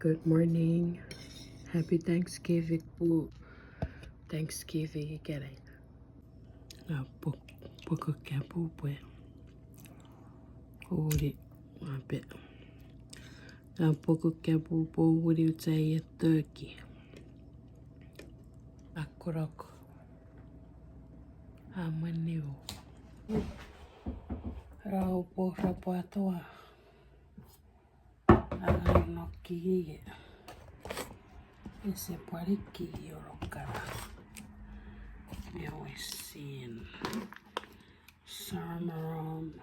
Good morning. Happy Thanksgiving po. Thanksgiving kere. Poko kapu po. Uri ape. Poko kapu po uri utsai turkey. Akurok. Amaniu. Rau po rapatua. Aganokki. Ese parikki yorokara. Me always seeing sarmarum.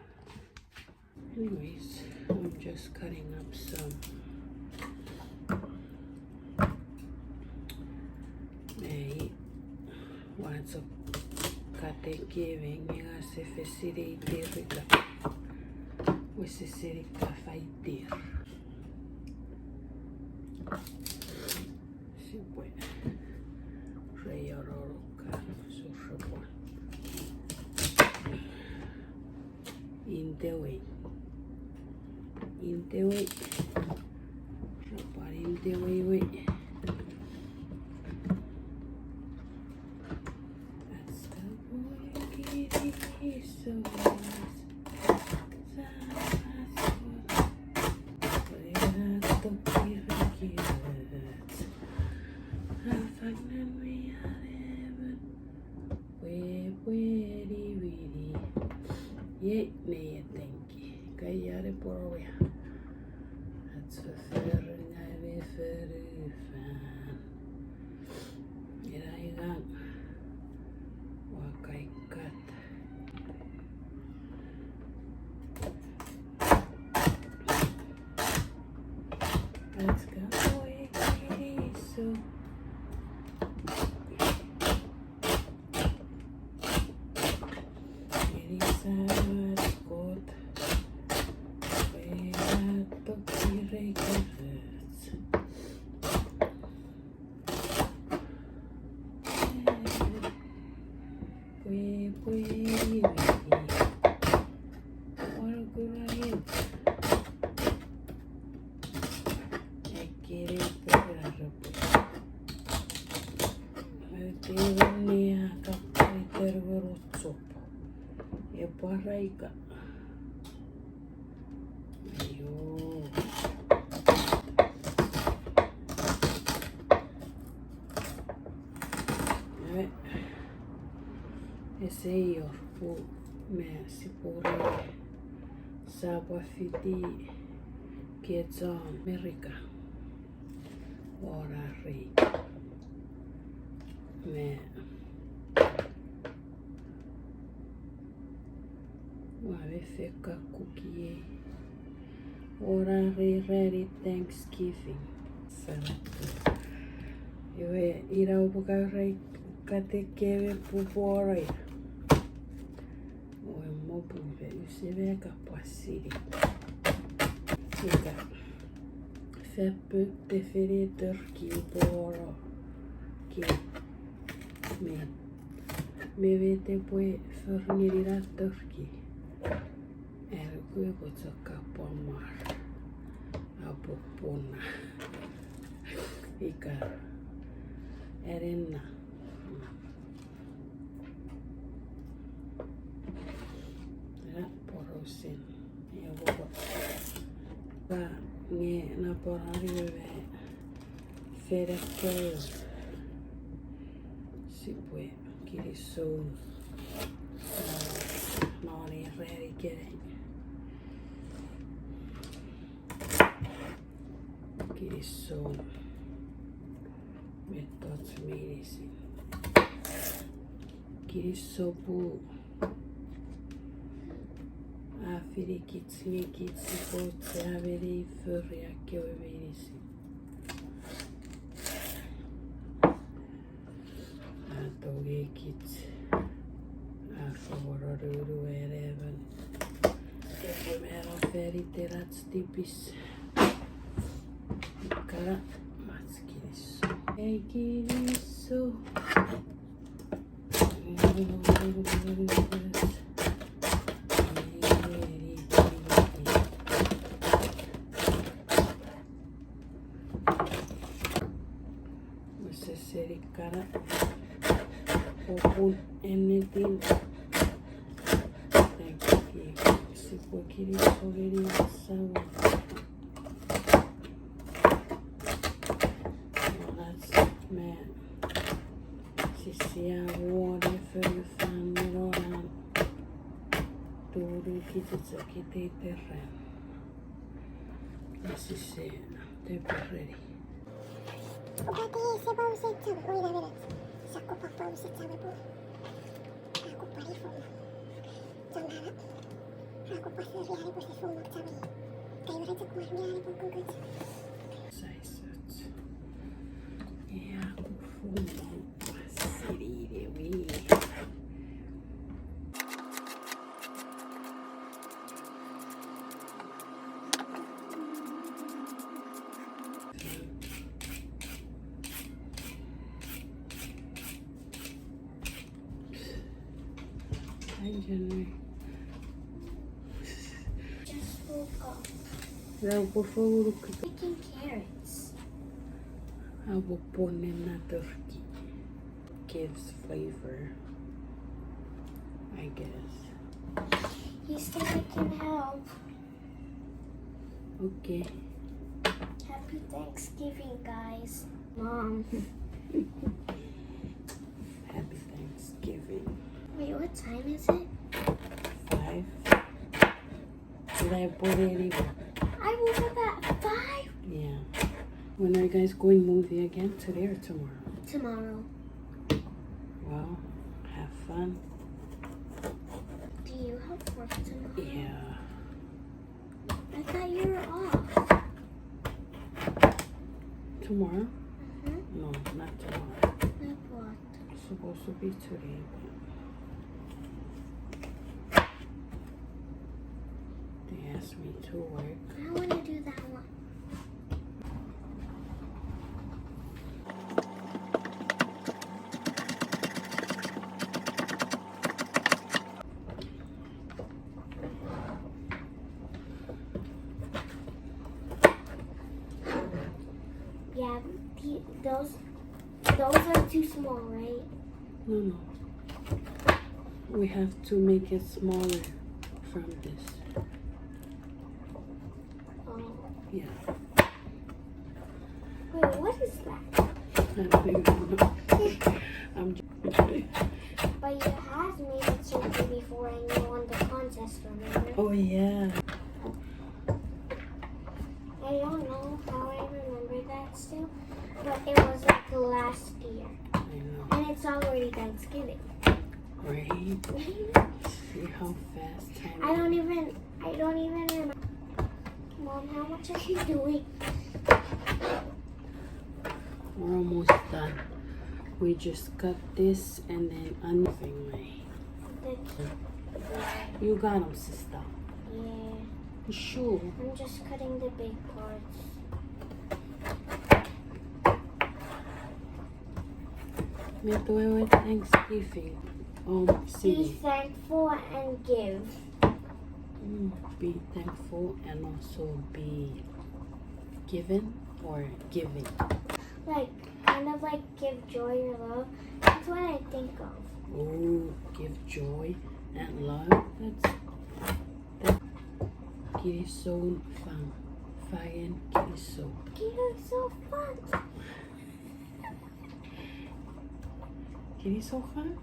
Anyways, I'm just cutting up some lots of katekeving nga se fesiri dirika. Wese serika faitir. Si puede. Reyororoka sushopo. Intewei. Intewei. Rapar intewei. That's the boy kitty so That's for fair, I fan. I got what I cut. Let's go, kitty, so. Paraika. Ayo. Ese ei orpu mäsi puri sapafiti kietsaan merika orari me Wavefeka cookie. Orari ready Thanksgiving. Salatu. Joe iraupukarai katekeve puporai. Oi mopuve yseveka passiri. Mikä feppy teferi törki poro. Ki. Me vete poi fornirira törki. Kui kutsukka pomar. Apu punna. Ikä. Erinna. Ja porosin. Ja koko. Ka nge na porarive. Ferekkeil. Sipue. Kirissuun. Naani reerikeren. Kirissuun. Mettots miinisin. Kirissopuu. Afiri kitsi potse averi förjäkki oi miinisin. Togi kitsi. Afororuru eleven. Joku meillä on feriterats tipis. Kara matskirissu. Ei kirissu. Seserikkara opun ennetin si può chiedere poveri assavo. Med sisia vuode för familjoran tuodu kititsa kititerren. Ja siis se ready. Berarti saya baru set cabai. Oh, dah. Aku papa baru set cabai pun. Aku pari pun. Jangan harap. Aku pas hari-hari pun saya suruh cabai. Kayu raja kumar hari pun kugut. Saisat. Ja kufumo sirire vi. Just woke up. Daw po favor que Picking carrots. abo ponen na turkey. Gives flavor, I guess. He said I can help. Okay. Happy Thanksgiving, guys. Mom. Happy Thanksgiving. Wait, what time is it? 5. Did I put it? I woke up at 5 Yeah. When are you guys going movie again? Today or tomorrow? tomorrow. Well, have fun. Do you have work tomorrow? Yeah. I thought you were off. Tomorrow? Mm-hmm. No, not tomorrow. Like what? It's supposed to be today, but they asked me to work. I want to do that one. Yeah, those are too small, right? No. We have to make it smaller from this. Oh. Yeah. Wait, what is that? I don't even know. I'm just... But you have made it something before and you won the contest, remember? Oh, yeah. I don't know how I remember that still, but it was like last year. I know. And it's already Thanksgiving. Right? See how fast time I don't even remember. Mom, how much are you doing? We're almost done. We just cut this and then unthing my... You got them, sister. Yeah, You sure? I'm just cutting the big parts. Me tuve Thanksgiving. Be City. thankful and give. Be thankful and also be given or giving. Like, kind of like give joy or love. That's what I think of. Oh, give joy and love. That's Kiriso fun. Fagen Kiriso. You're so fun. Kiriso fun?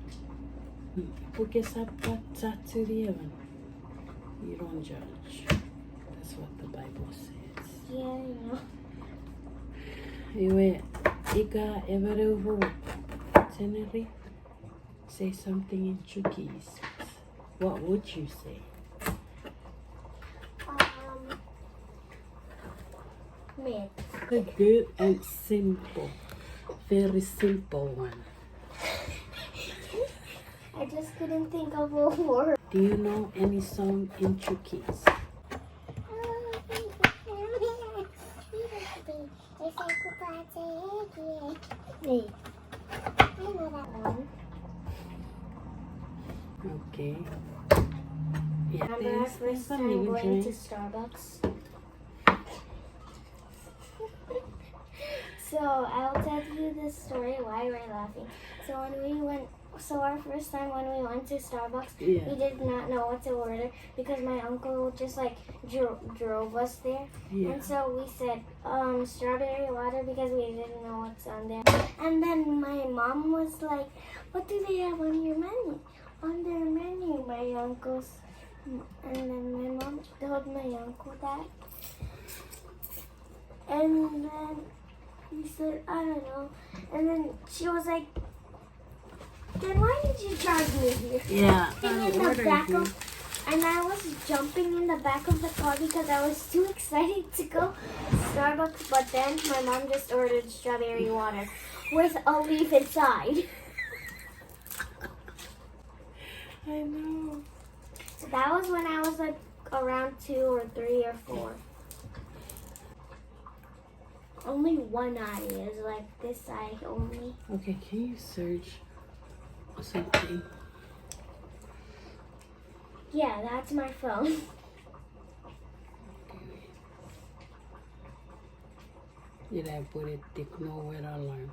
Porque Saturday. You don't judge. That's what the Bible says. Yeah, I know. Anyway, Ika Everovo Teneri, say something in Chuukese. What would you say? Mid. A good and simple. Very simple one. I just couldn't think of a word. Do you know any song in Chuukese? Wait. I know that one. Okay. Yeah, Remember our first time going to Starbucks? So I'll tell you the story why we're laughing. So our first time when we went to Starbucks, Yeah. we did not know what to order because my uncle just like drove us there. Yeah. And so we said strawberry water because we didn't know what's on there. And then my mom was like, "What do they have on your menu?" On their menu, my uncle's. And then my mom told my uncle that. And then he said, "I don't know." And then she was like, "Then why did you drive me here?" Yeah. And I was jumping in the back of the car because I was too excited to go to Starbucks. But then my mom just ordered strawberry water with a leaf inside. I know. So that was when I was like around 2 or 3 or 4. Only one eye is like this eye only. Okay, can you search something? Yeah, that's my phone. Did I put it no weather alarm?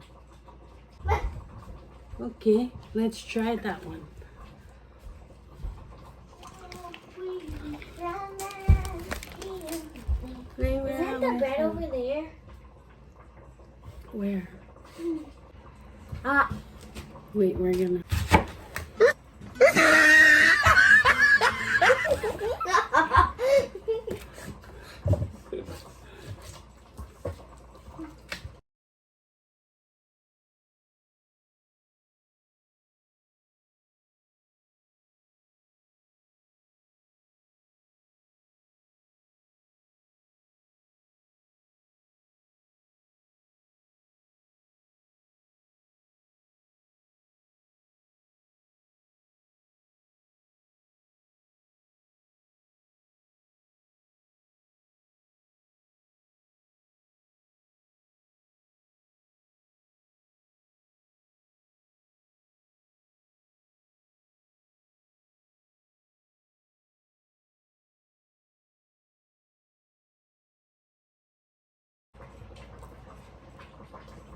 Okay, let's try that one. Isn't the bread over there? Where? Ah. Wait, we're gonna.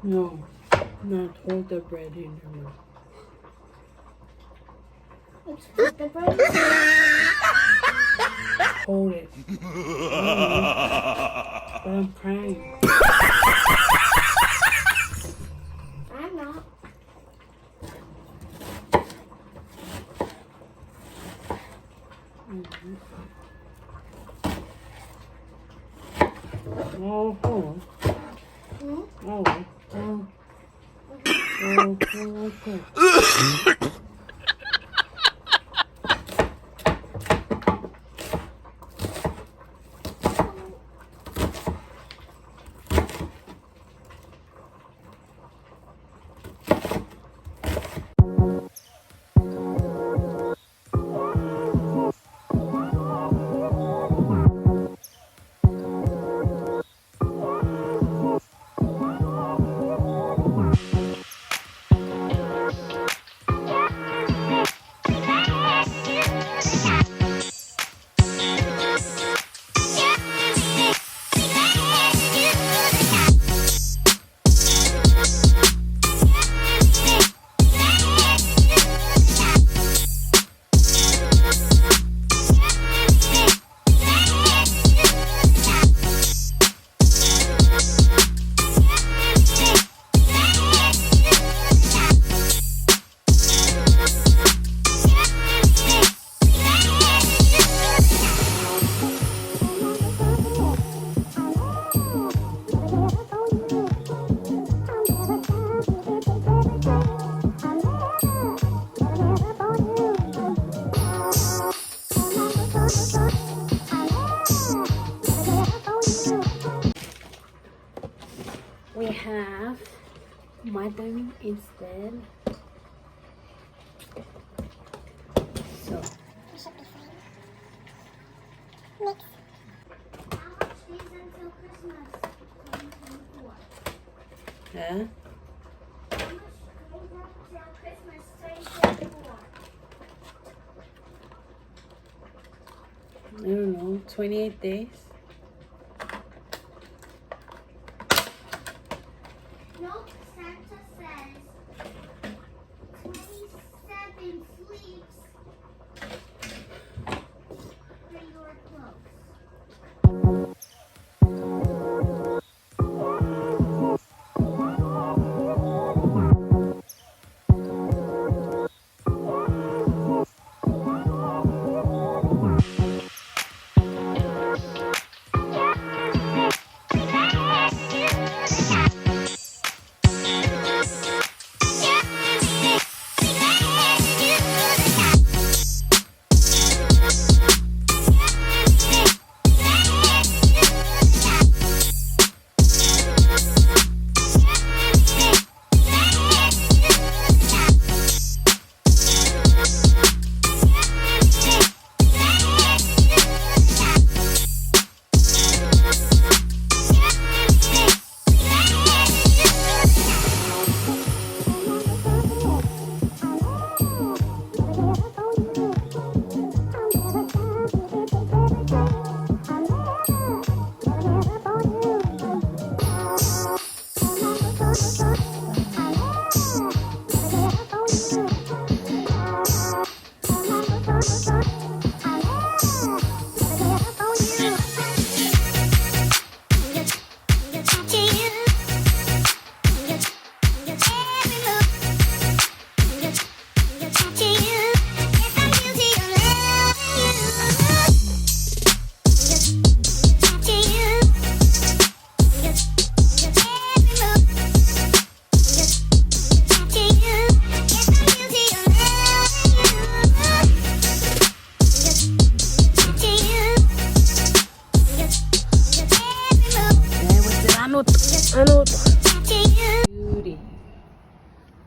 No, not hold the bread in your mouth. Let's put the bread. Hold it. But I'm crying. I'm not. Oh, hold on. Hmm? Oh, okay. We have mothering instead. So, We should be fine. Next. How much days until Christmas? 2024. huh? How much days until Christmas 2024? I don't know, 28 days.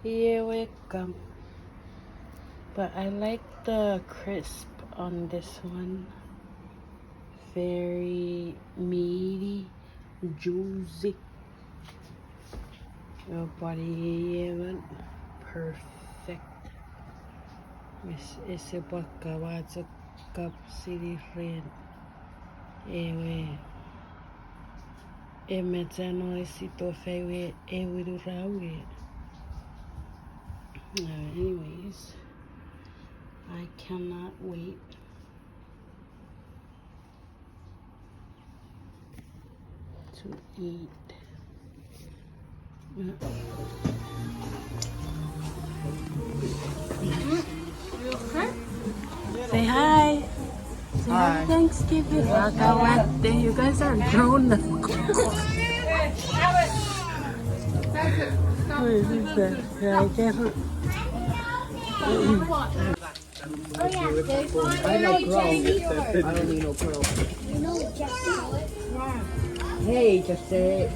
You're welcome. But I like the crisp on this one. Very meaty, juicy. Your body even perfect. Miss Isabaka was a cup city friend. Ewe. Emetano isito fewe ewidurawe. Anyways, I cannot wait to eat. Say hi. Say happy Thanksgiving. Wakawate. You guys are grown up. Yeah, careful. Oh yeah, there's one. I know Crow. I don't need no Crow. No, just Hey, just say it.